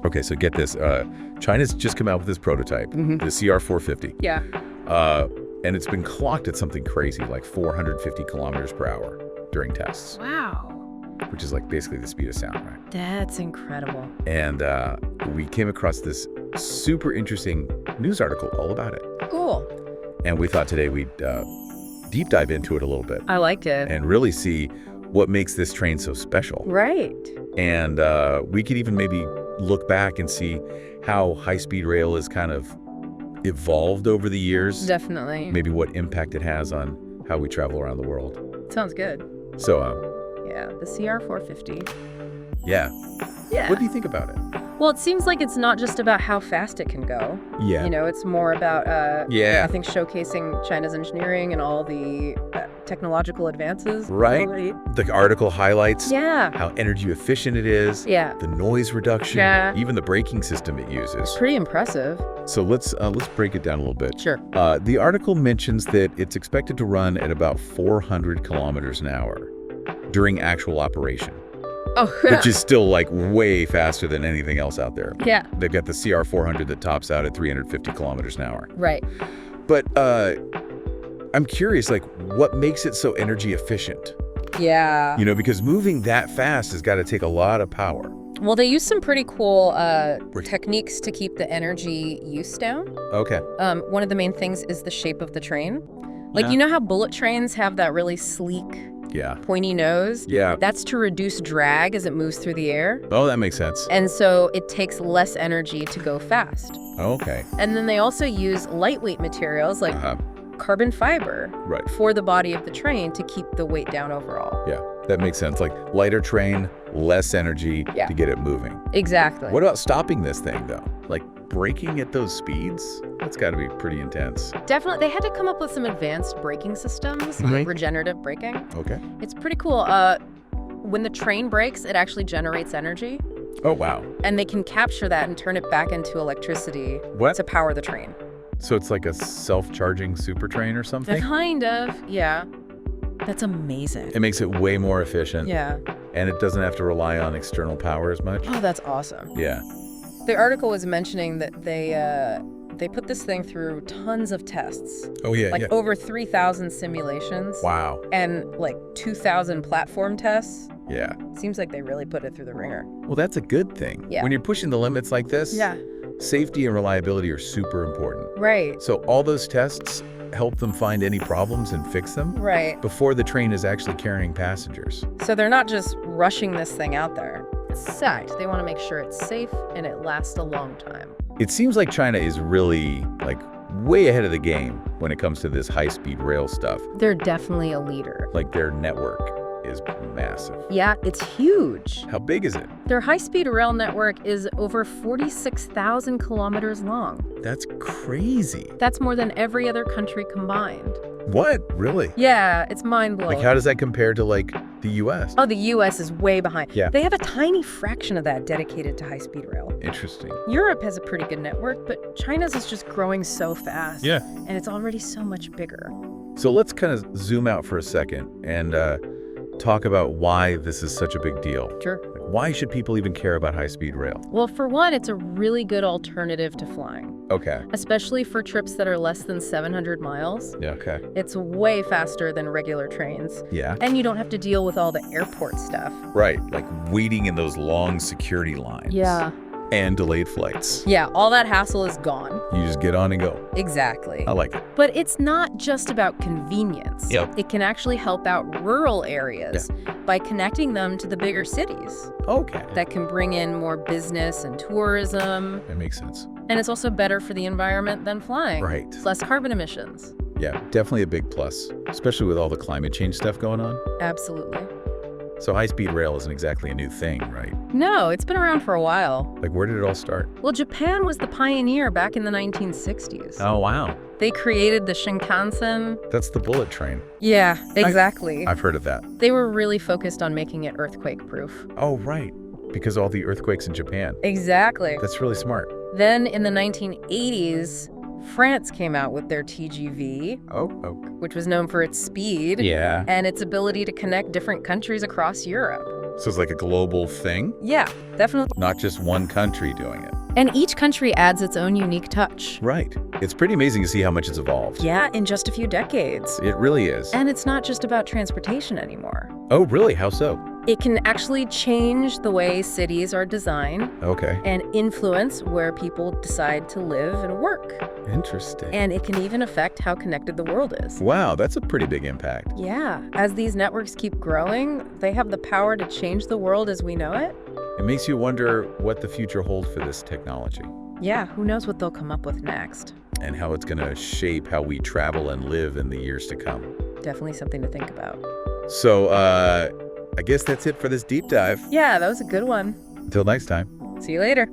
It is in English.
Okay, so get this. China's just come out with this prototype, the CR450. Yeah. And it's been clocked at something crazy, like 450 kilometers per hour during tests, Wow. which is like basically the speed of sound, right? That's incredible. And we came across this super interesting news article all about it. Cool. And we thought today we'd deep dive into it a little bit I liked it. and really see what makes this train so special. Right. And we could even maybe look back and see how high-speed rail is kind of evolved over the years. Definitely. Maybe what impact it has on how we travel around the world. Sounds good. So, Yeah, the CR450. yeah. Yeah. What do you think about it? Well, it seems like it's not just about how fast it can go. Yeah. You know, it's more about, Yeah. I think, showcasing China's engineering and all the technological advances. Right? The article highlights Yeah. how energy efficient it is, Yeah. the noise reduction, Yeah. even the braking system it uses. Pretty impressive. So let's break it down a little bit. Sure. The article mentions that it's expected to run at about 400 kilometers an hour during actual operation, Oh, which is still like way faster than anything else out there. yeah. They've got the CR400 that tops out at 350 kilometers an hour. Right. But I'm curious, like, what makes it so energy efficient? Yeah. You know, because moving that fast has got to take a lot of power. Well, they use some pretty cool techniques to keep the energy use down. Okay. One of the main things is the shape of the train. Like, Yeah. you know how bullet trains have that really sleek, Yeah. pointy nose? Yeah. That's to reduce drag as it moves through the air. Oh, that makes sense. And so it takes less energy to go fast. Okay. And then they also use lightweight materials like carbon fiber Right. for the body of the train to keep the weight down overall. Yeah, that makes sense. Like, lighter train, less energy Yeah. to get it moving. Exactly. What about stopping this thing, though? Like, braking at those speeds? That's got to be pretty intense. Definitely, they had to come up with some advanced braking systems, like Right. regenerative braking. Okay. It's pretty cool. When the train brakes, it actually generates energy, Oh, wow. and they can capture that and turn it back into electricity What? to power the train. So it's like a self-charging super train or something? Kind of, yeah. That's amazing. It makes it way more efficient. Yeah. And it doesn't have to rely on external power as much. Oh, that's awesome. Yeah. The article was mentioning that they put this thing through tons of tests, Oh, yeah, like yeah. over 3,000 simulations. Wow. And like 2,000 platform tests. Yeah. Seems like they really put it through the ringer. Well, that's a good thing. Yeah. When you're pushing the limits like this, Yeah. safety and reliability are super important. Right. So all those tests help them find any problems and fix them Right. before the train is actually carrying passengers. So they're not just rushing this thing out there. Fact, they want to make sure it's safe and it lasts a long time. It seems like China is really, like, way ahead of the game when it comes to this high-speed rail stuff. They're definitely a leader. Like, their network is massive. Yeah, it's huge. How big is it? Their high-speed rail network is over 46,000 kilometers long. That's crazy. That's more than every other country combined. What? Really? Yeah, it's mind-blowing. Like, how does that compare to, like, the U.S.? Oh, the U.S. is way behind. Yeah. They have a tiny fraction of that dedicated to high-speed rail. Interesting. Europe has a pretty good network, but China's is just growing so fast. Yeah. And it's already so much bigger. So let's kind of zoom out for a second and talk about why this is such a big deal. Sure. Like, why should people even care about high-speed rail? Well, for one, it's a really good alternative to flying, Okay. especially for trips that are less than 700 miles. Yeah, okay. It's way faster than regular trains. Yeah. And you don't have to deal with all the airport stuff. Right, like waiting in those long security lines. Yeah. And delayed flights. Yeah, all that hassle is gone. You just get on and go. Exactly. I like it. But it's not just about convenience. Yep. It can actually help out rural areas by connecting them to the bigger cities. Okay. That can bring in more business and tourism. That makes sense. And it's also better for the environment than flying. Right. It's less carbon emissions. Yeah, definitely a big plus, especially with all the climate change stuff going on. Absolutely. So high-speed rail isn't exactly a new thing, right? No, it's been around for a while. Like, where did it all start? Well, Japan was the pioneer back in the 1960s. Oh, wow. They created the Shinkansen. That's the bullet train. Yeah, exactly. I've heard of that. They were really focused on making it earthquake-proof. Oh, right. Because all the earthquakes in Japan. Exactly. That's really smart. Then in the 1980s, France came out with their TGV, Oh. which was known for its speed Yeah. and its ability to connect different countries across Europe. So it's like a global thing, Yeah, definitely. not just one country doing it. And each country adds its own unique touch. Right. It's pretty amazing to see how much it's evolved. Yeah, in just a few decades. It really is. And it's not just about transportation anymore. Oh, really? How so? It can actually change the way cities are designed Okay. and influence where people decide to live and work. Interesting. And it can even affect how connected the world is. Wow, that's a pretty big impact. Yeah, as these networks keep growing, they have the power to change the world as we know it. It makes you wonder what the future holds for this technology Yeah, who knows what they'll come up with next. and how it's going to shape how we travel and live in the years to come. Definitely something to think about. So, I guess that's it for this deep dive. Yeah, that was a good one. Until next time. See you later.